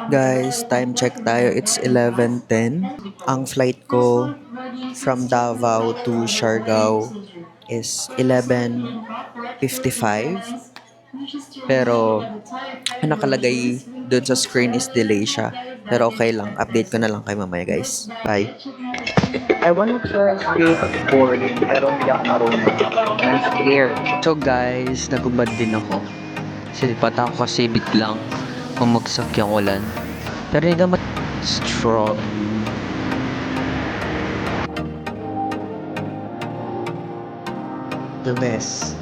Guys, time check tayo. It's 11:10. Ang flight ko from Davao to Siargao is 11:55. Pero ang nakalagay doon sa screen is delay siya. Pero okay lang. Update ko na lang kayo mamaya, guys. Bye. I wanna try skateboarding pero hindi ako marunong. I'm scared. So guys, nagubad din ako. Silipat ako kasi biglang bumagsak yung ulan. Pero hindi naman strong. The mess.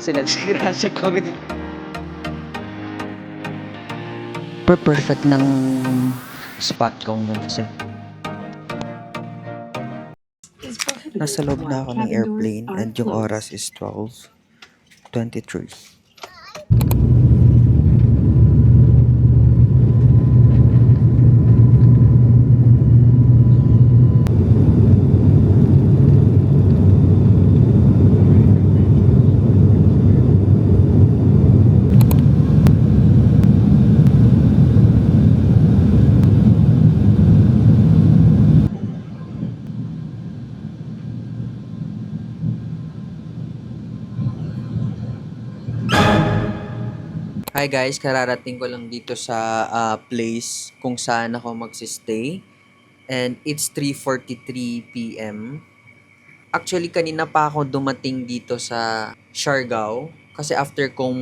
Sinagsira siya kami. Perfect ng spot kong kasi. Nasa loob na ako ng airplane and yung oras is 12:23. Hi guys, kararating ko lang dito sa place kung saan ako magsistay. And it's 3:43 p.m. Actually, kanina pa ako dumating dito sa Siargao. Kasi after kong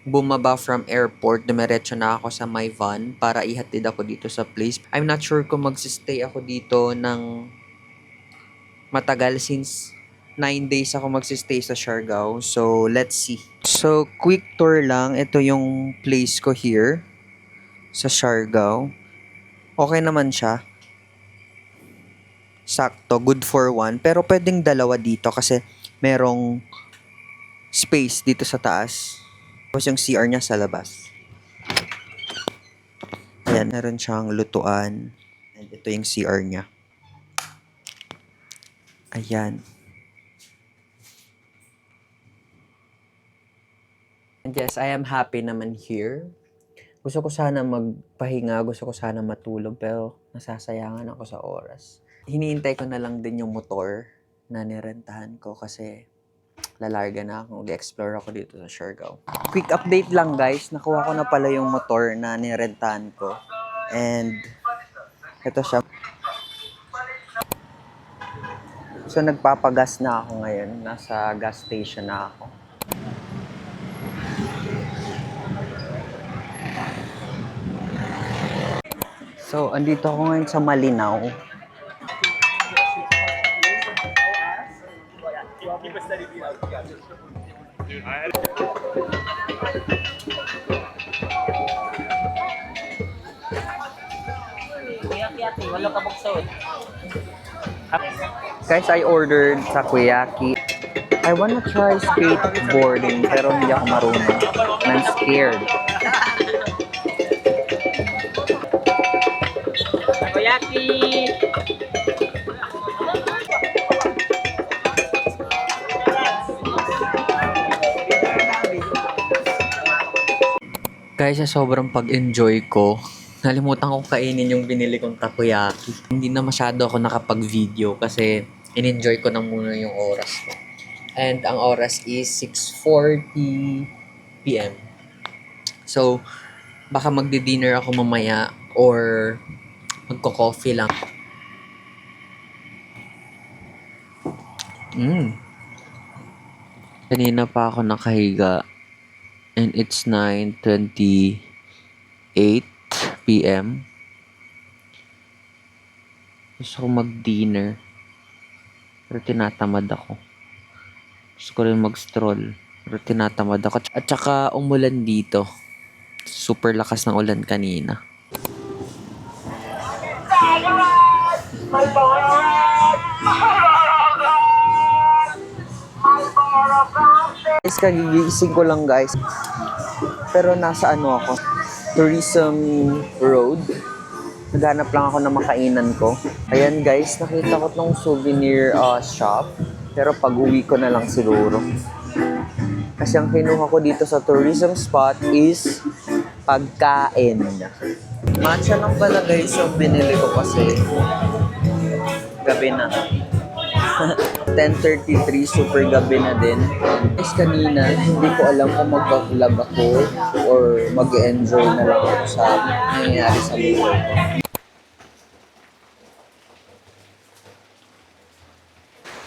bumaba from airport, dumiretso na ako sa my van para ihatid ako dito sa place. I'm not sure kung magsistay ako dito ng matagal since 9 days ako magsistay sa Siargao. So, let's see. So, quick tour lang. Ito yung place ko here sa Siargao. Okay naman siya. Sakto, good for one. Pero pwedeng dalawa dito kasi merong space dito sa taas. Tapos yung CR niya sa labas. Ayan, meron siyang lutuan. And ito yung CR niya. Ayan. And yes, I am happy naman here. Gusto ko sana magpahinga, gusto ko sana matulog, pero nasasayangan ako sa oras. Hiniintay ko na lang din yung motor na nirentahan ko kasi lalarga na ako. Mag-explore ako dito sa Siargao. Quick update lang guys, nakuha ko na pala yung motor na nirentahan ko. And ito siya. So nagpapagas na ako ngayon, nasa gas station na ako. So, andito ako ngayon sa Malinaw. Guys, I ordered takoyaki. I wanna try skateboarding pero hindi ako marunong. I'm scared. Takoyaki! Guys, sa sobrang pag-enjoy ko, nalimutan ko kainin yung binili kong takoyaki. Hindi na masyado ako nakapag-video kasi in-enjoy ko na muna yung oras ko. And ang oras is 6:40 p.m. So, baka magdi-dinner ako mamaya or magko-coffee lang. Kanina pa ako nakahiga. And it's 9:28 p.m. Gusto ko mag-dinner. Pero tinatamad ako. Gusto ko rin mag-stroll. Pero tinatamad ako. At saka umulan dito. Super lakas ng ulan kanina. Guys, kagigising ko lang guys. Pero nasa ako, Tourism Road. Naghanap lang ako ng makainan ko. Ayan guys, nakita ko tong souvenir shop. Pero pag uwi ko na lang siguro. Kasi ang kinuha ko dito sa tourism spot is pagkain. Matcha lang pala guys yung binili ko kasi gabi na. 10:33, super gabi na din. Guys, kanina, hindi ko alam kung mag-vlog ako or mag-enjoy na lang ako sa nangyayari sa buhay ko.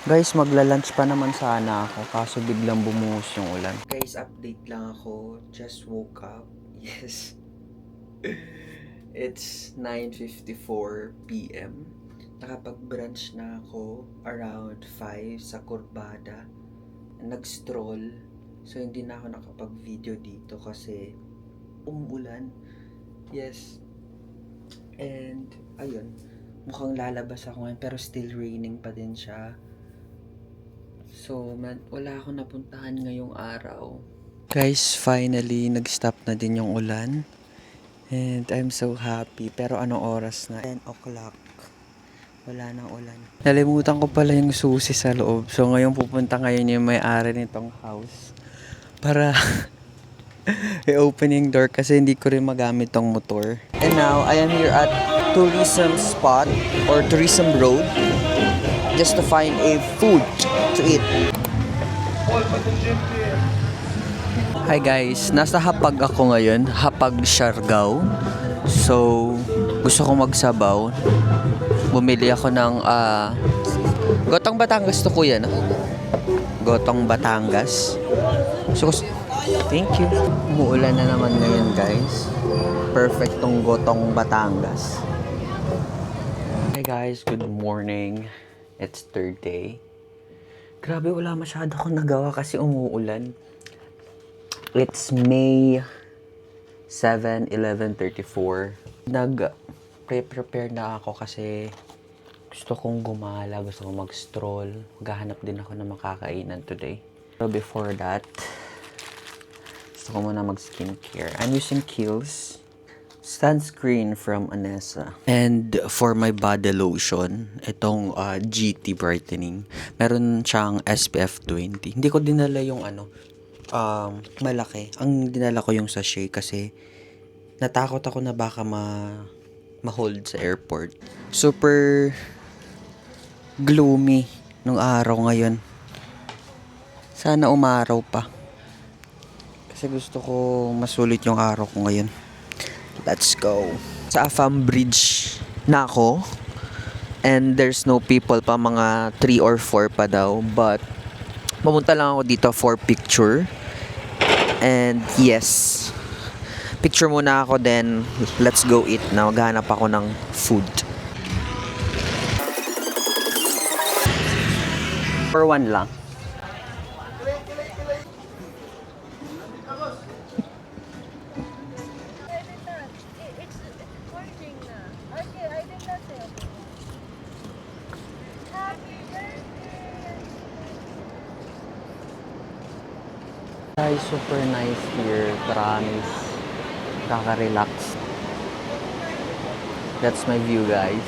Guys, magla-lunch pa naman sana ako kaso biglang bumuhos yung ulan. Guys, update lang ako. Just woke up. Yes. It's 9:54 p.m. Nakapag-brunch na ako around 5 sa Kurbada. Nag-stroll. So, hindi na ako nakapag-video dito kasi umuulan. Yes. And, ayun. Mukhang lalabas ako ngayon pero still raining pa din siya. So, wala akong napuntahan ngayong araw. Guys, finally, nag-stop na din yung ulan. And I'm so happy. Pero anong oras na? 10 o'clock. Wala nang ulan. Nalimutan ko pala yung susi sa loob. So, ngayon pupunta ngayon yung may-ari nitong house. Para i-open yung door kasi hindi ko rin magamit tong motor. And now, I am here at tourism spot or tourism road. Just to find a food to eat. Hi guys, nasa Hapag ako ngayon, Hapag Siargao. So, gusto ko magsabaw. Bumili ako ng Gotong Batangas to kuya, no? Gotong Batangas. So, thank you. Umuulan na naman ngayon guys. Perfect tong Gotong Batangas. Hi guys, good morning. It's third day. Grabe, wala masyado akong nagawa kasi umuulan. It's May 7, 11:34. Nag-prepare na ako kasi gusto kong gumala, gusto kong mag-stroll. Maghahanap din ako ng makakainan today. So before that, gusto ko muna mag-skincare. I'm using Kiehl's sunscreen from Anessa. And for my body lotion, itong GT Brightening. Meron siyang SPF 20. Hindi ko dinala yung malaki. Ang dinala ko yung sachet kasi natakot ako na baka ma-hold sa airport. Super gloomy nung araw ngayon. Sana umaraw pa. Kasi gusto ko masulit yung araw ko ngayon. Let's go. Sa Afam Bridge na ako. And there's no people pa, mga 3 or 4 pa daw. But, pumunta lang ako dito for picture. And yes, picture muna ako, then let's go eat na. Maghanap ako ng food. For one lang. Guys, super nice here. Promise. Kaka-relax. That's my view, guys.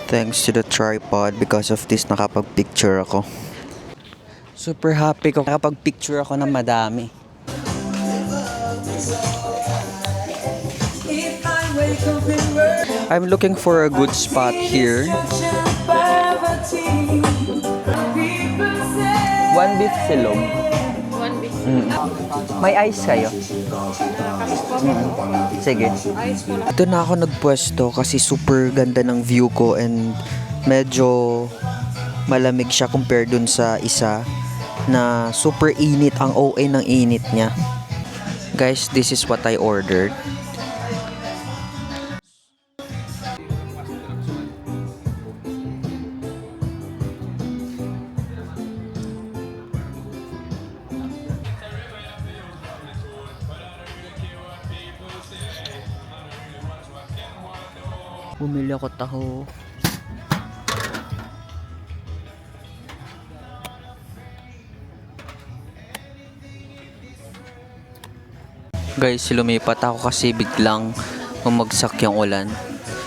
Thanks to the tripod. Because of this, nakapag-picture ako. Super happy ko. Nakapag-picture ako ng madami. I'm looking for a good spot here. One beef silog. One beef. May ice kayo? Sige. Ito na ako nagpwesto kasi super ganda ng view ko and medyo malamig siya compare dun sa isa na super init. Ang OA ng init niya. Guys, this is what I ordered. Bumili ako taho. Guys, lumipat ako kasi biglang bumagsak yung ulan.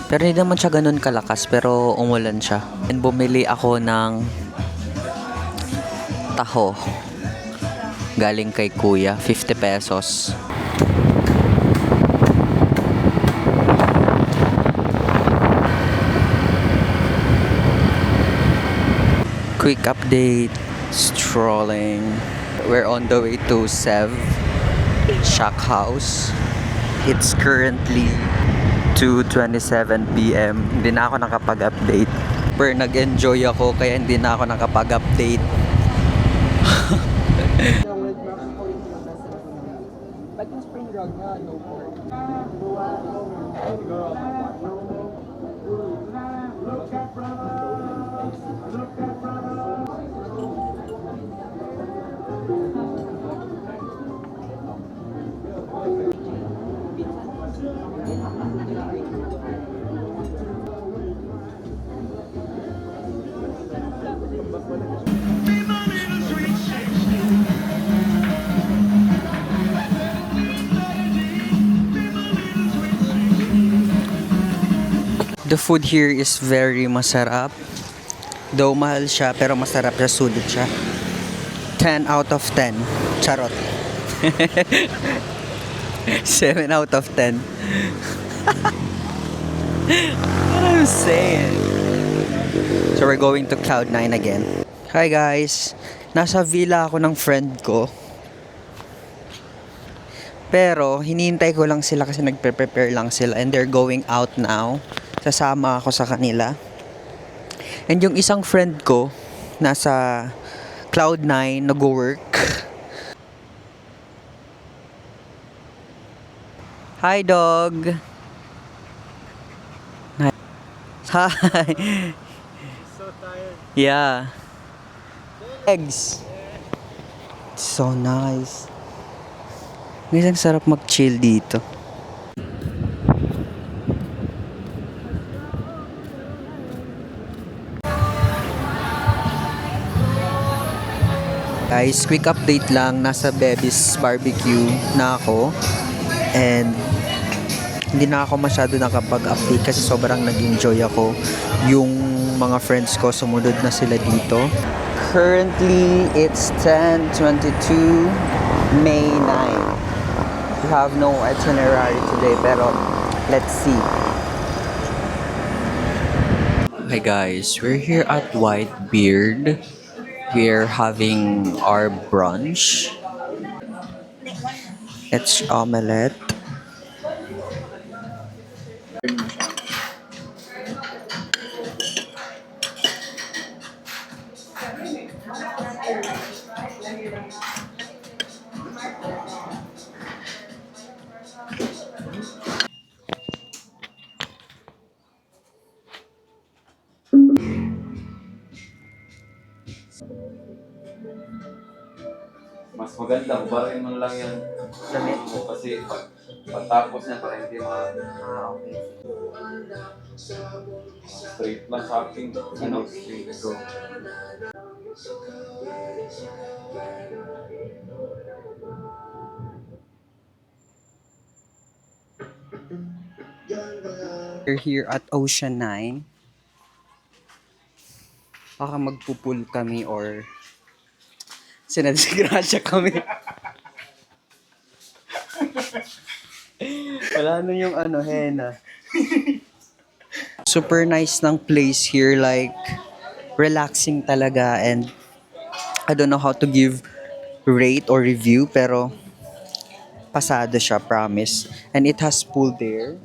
Pero hindi naman siya ganun kalakas, pero umulan siya. And bumili ako ng taho. Galing kay kuya, 50 pesos. Quick update, strolling. We're on the way to Sev Shack House. It's currently 2:27 p.m. Hindi na ako nakapag-update. Pero nag-enjoy ako kaya hindi na ako nakapag-update. Ba't yung spring roll nga, no pork? The food here is very masarap. Though mahal siya, pero masarap siya, sulit siya. 10 out of 10. Charot. 7 out of 10. What I'm saying. So we're going to Cloud9 again. Hi guys. Nasa villa ako ng friend ko. Pero hinihintay ko lang sila kasi nagpe-prepare lang sila and they're going out now. Sasama ako sa kanila. And yung isang friend ko nasa Cloud9 nag-work. Hi dog. Hi. So tired. Yeah. Eggs. It's so nice. Ngayon sarap mag-chill dito. Guys, quick update lang. Nasa Bebby's Barbecue na ako. And hindi na ako masyado nakapag-update kasi sobrang nag-enjoy ako. Yung mga friends ko sumunod na sila dito. Currently, it's 10:22 May 9. We have no itinerary today pero let's see. Hi guys, we're here at Whitebeard. We're having our brunch. It's omelette. Mas maganda, hubarin mo lang yan. Damit. Kasi pagtapos niya, para hindi Okay. straight lang sa akin. Ano? Straight go. We're here at Ocean 9. Baka magpupul kami or sinadisgrasya kami. Wala na yung henna. Super nice ng place here, like relaxing talaga, and I don't know how to give rate or review pero pasado siya, promise. And it has pool there.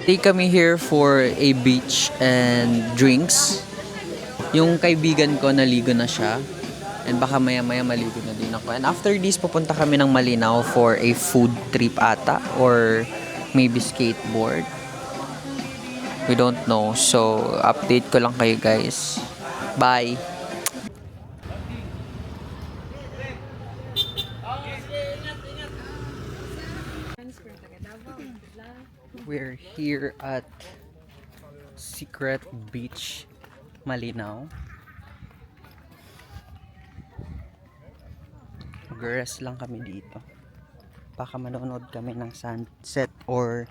Stay kami here for a beach and drinks. Yung kaibigan ko naligo na siya. And baka maya-maya maligo na din ako. And after this, pupunta kami ng Malinaw for a food trip ata. Or maybe skateboard. We don't know. So, update ko lang kayo guys. Bye! We're here at Secret Beach, Malinaw. Mag-rest lang kami dito. Baka manonood kami ng sunset or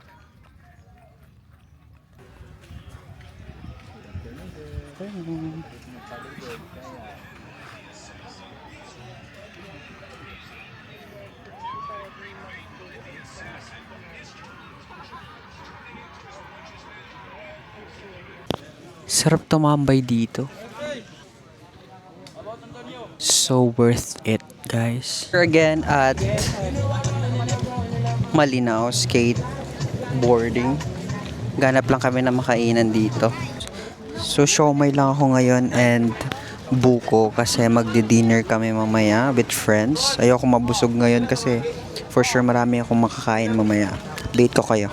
sarap tumambay dito. So worth it, guys. Here again at Malinaw skateboarding. Ganap lang kami na makainan dito. So siomay lang ako ngayon and buko kasi magdi-dinner kami mamaya with friends. Ayoko mabusog ngayon kasi for sure marami akong makakain mamaya. Update ko kayo.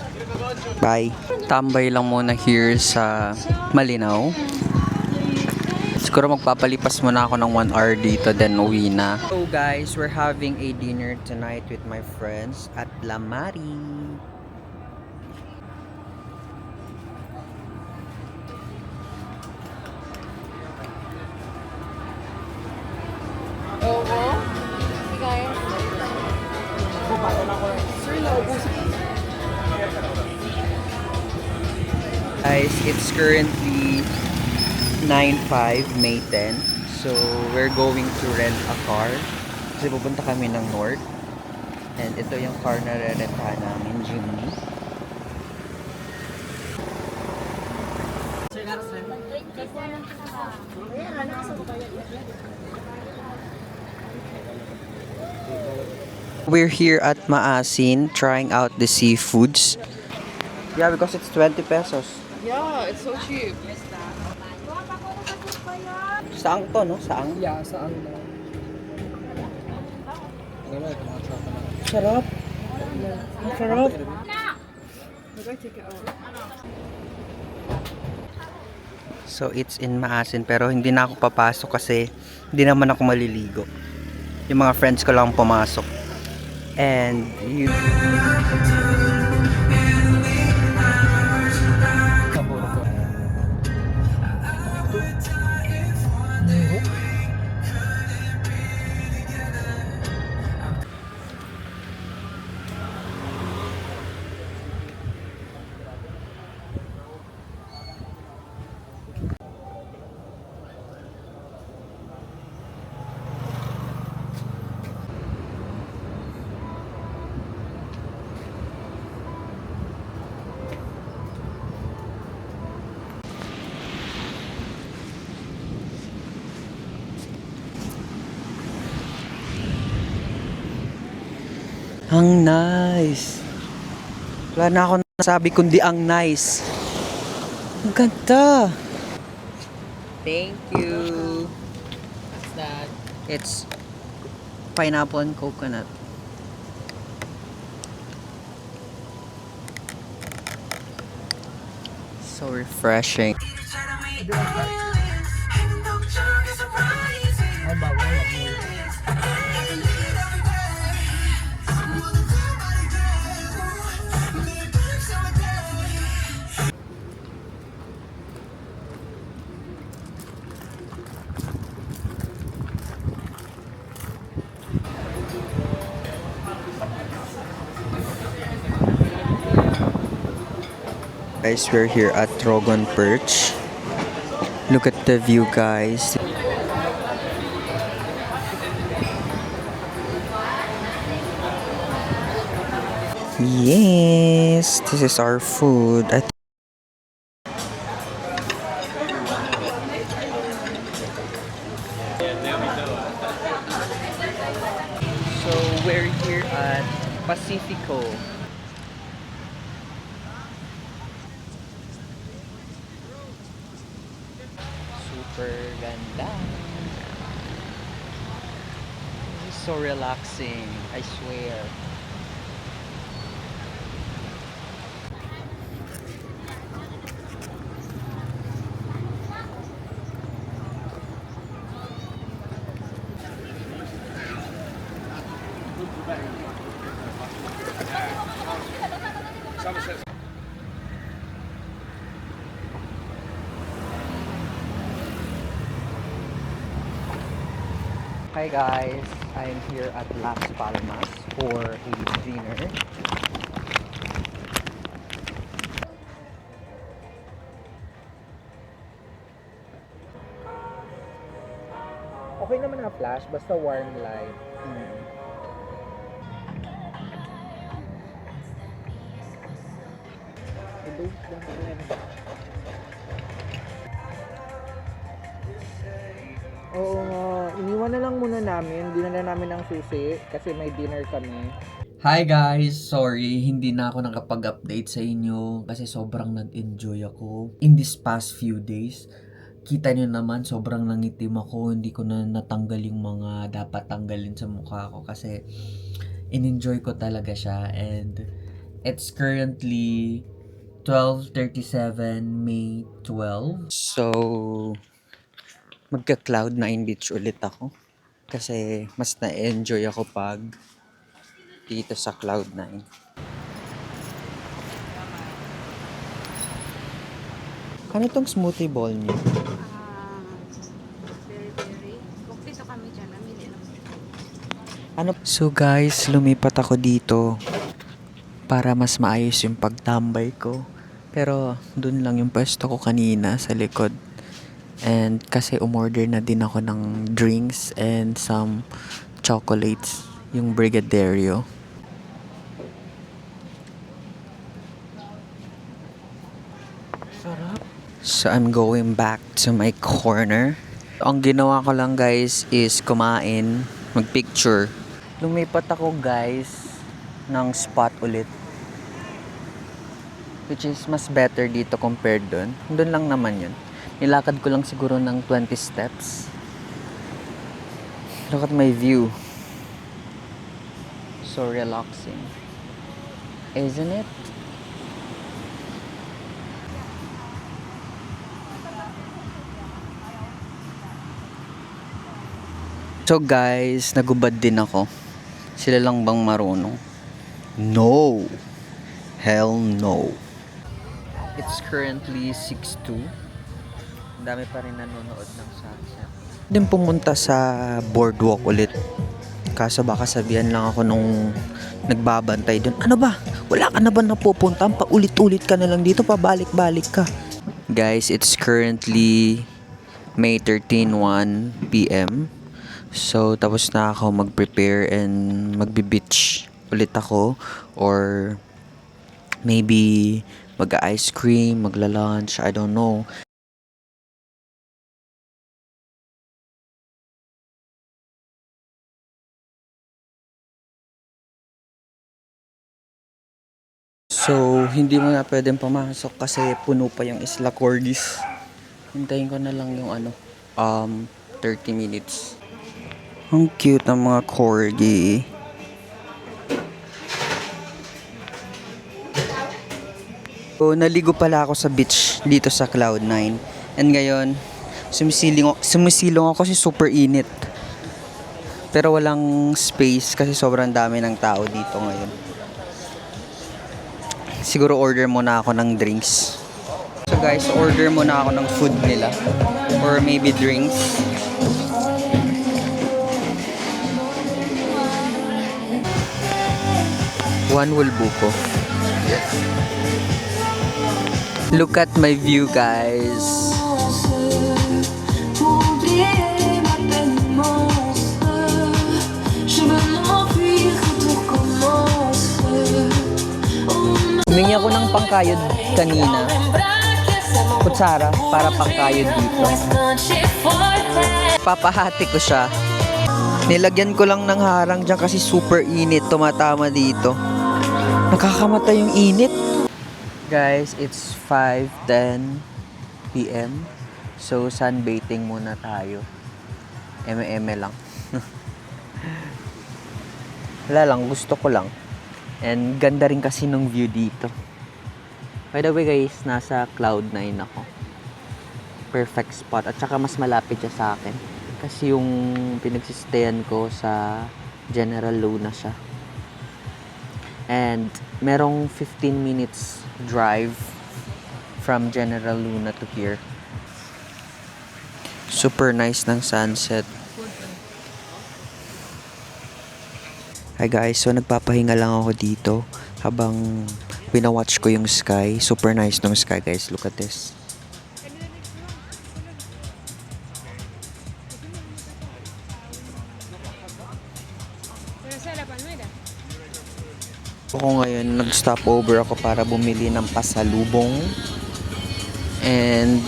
Bye. Tambay lang muna here sa Malinaw. Siguro magpapalipas muna ako ng 1 hour dito, then uwi na. So guys, we're having a dinner tonight with my friends at La Mari. Guys, it's currently 9:05, May 10. So, we're going to rent a car. Kasi pupunta kami ng North. And ito yung car na rerentahan namin, Jimny. We're here at Maasin trying out the seafoods. Yeah, because it's 20 pesos. Yeah, it's so cheap. Saang to, no? Saang? Yeah, saan na? Sarap. Sarap. So, it's in Maasin pero hindi na ako papasok kasi hindi naman ako maliligo. Yung mga friends ko lang pumasok. And you... Ang nice. Wala na ako nasabi kundi ang nice. Ang ganda. Thank you. What's that? It's pineapple and coconut. So refreshing. Ay, bawal. Guys, we're here at Trogon Perch. Look at the view, guys. Yes, this is our food. So we're here at Pacifico. Super ganda. This is so relaxing, I swear. Hi guys, I'm here at Las Palmas for a dinner. Okay naman na flash, basta warm light. Oo nga, iniwan na lang muna namin. Dinala namin ang susi kasi may dinner kami. Hi guys! Sorry, hindi na ako nakapag-update sa inyo kasi sobrang nag-enjoy ako in this past few days. Kita nyo naman, sobrang nangitim ako. Hindi ko na natanggal yung mga dapat tanggalin sa mukha ko kasi in-enjoy ko talaga siya. And it's currently 12:37 May 12. So, magka-Cloud9 Beach ulit ako. Kasi mas na-enjoy ako pag dito sa Cloud9. Ano tong smoothie bowl niyo? Very. Kumpleto kami dyan. Namili lang. So guys, lumipat ako dito para mas maayos yung pagtambay ko. Pero dun lang yung pwesto ko kanina sa likod. And kasi umorder na din ako ng drinks and some chocolates, yung Brigaderio. So I'm going back to my corner. Ang ginawa ko lang guys is kumain, magpicture. Lumipat ako guys ng spot ulit. Which is mas better dito compared dun. Dun lang naman yun. Nilakad ko lang siguro ng 20 steps. Look at my view. So relaxing. Isn't it? So guys, nagubad din ako. Sila lang bang marunong? No! Hell no! It's currently 6:02. Ang dami pa rin nanonood ng sunset. Din pumunta sa boardwalk ulit. Kaso baka sabihan lang ako nung nagbabantay doon. Ano ba? Wala ka na ba napupunta? Paulit-ulit ka na lang dito, pabalik-balik ka. Guys, it's currently May 13, 1 p.m. So, tapos na ako mag-prepare and magbe-beach ulit ako. Or maybe mag-ice cream, magla-lunch, I don't know. So, hindi mo na pwedeng pumasok kasi puno pa yung Isla Cordis. Hintayin ko na lang yung 30 minutes. Ang cute ng mga corgi. So, naligo pala ako sa beach dito sa Cloud9. And ngayon, sumisilong ako kasi super init. Pero walang space kasi sobrang dami ng tao dito ngayon. Siguro order muna ako ng drinks. So guys, order muna ako ng food nila. Or maybe drinks. One will buko. Yes. Look at my view, guys. Humingi ako ng pangkayod kanina. Kutsara para pangkayod dito. Papahati ko siya. Nilagyan ko lang ng harang dyan kasi super init. Tumatama dito. Nakakamatay yung init. Guys, it's 5:10 p.m. So, sunbathing muna tayo. Eme-eme lang. Wala lang, gusto ko lang. And ganda rin kasi ng view dito. By the way guys, nasa Cloud9 ako. Perfect spot. At saka mas malapit siya sa akin. Kasi yung pinagsistayan ko sa General Luna siya. And merong 15 minutes drive from General Luna to here. Super nice ng sunset. Hi guys, so nagpapahinga lang ako dito habang winawatch ko yung sky. Super nice ng sky guys, look at this. Ako ngayon, nag-stop over ako para bumili ng pasalubong. And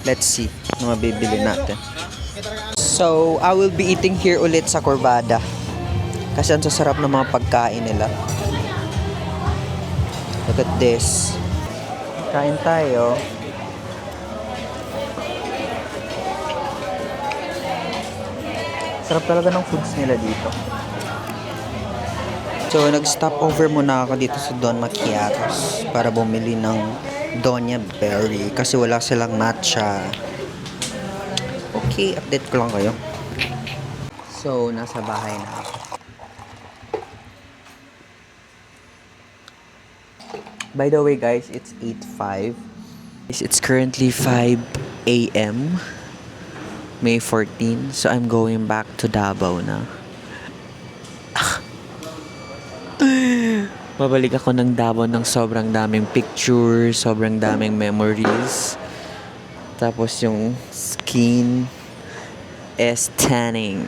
let's see ano mabibili natin. So, I will be eating here ulit sa Corvada. Kasi ang sasarap ng mga pagkain nila. Look at this. Kain tayo. Sarap talaga ng foods nila dito. So, nag-stop over muna ako dito sa Don Maquiatos para bumili ng Doña Berry kasi wala silang matcha. Okay, update ko lang kayo. So, nasa bahay na ako. By the way guys, it's 8:05. It's currently 5 a.m. May 14. So, I'm going back to Davao na. Babalik ako ng Davao ng sobrang daming pictures, sobrang daming memories. Tapos yung skin is tanning.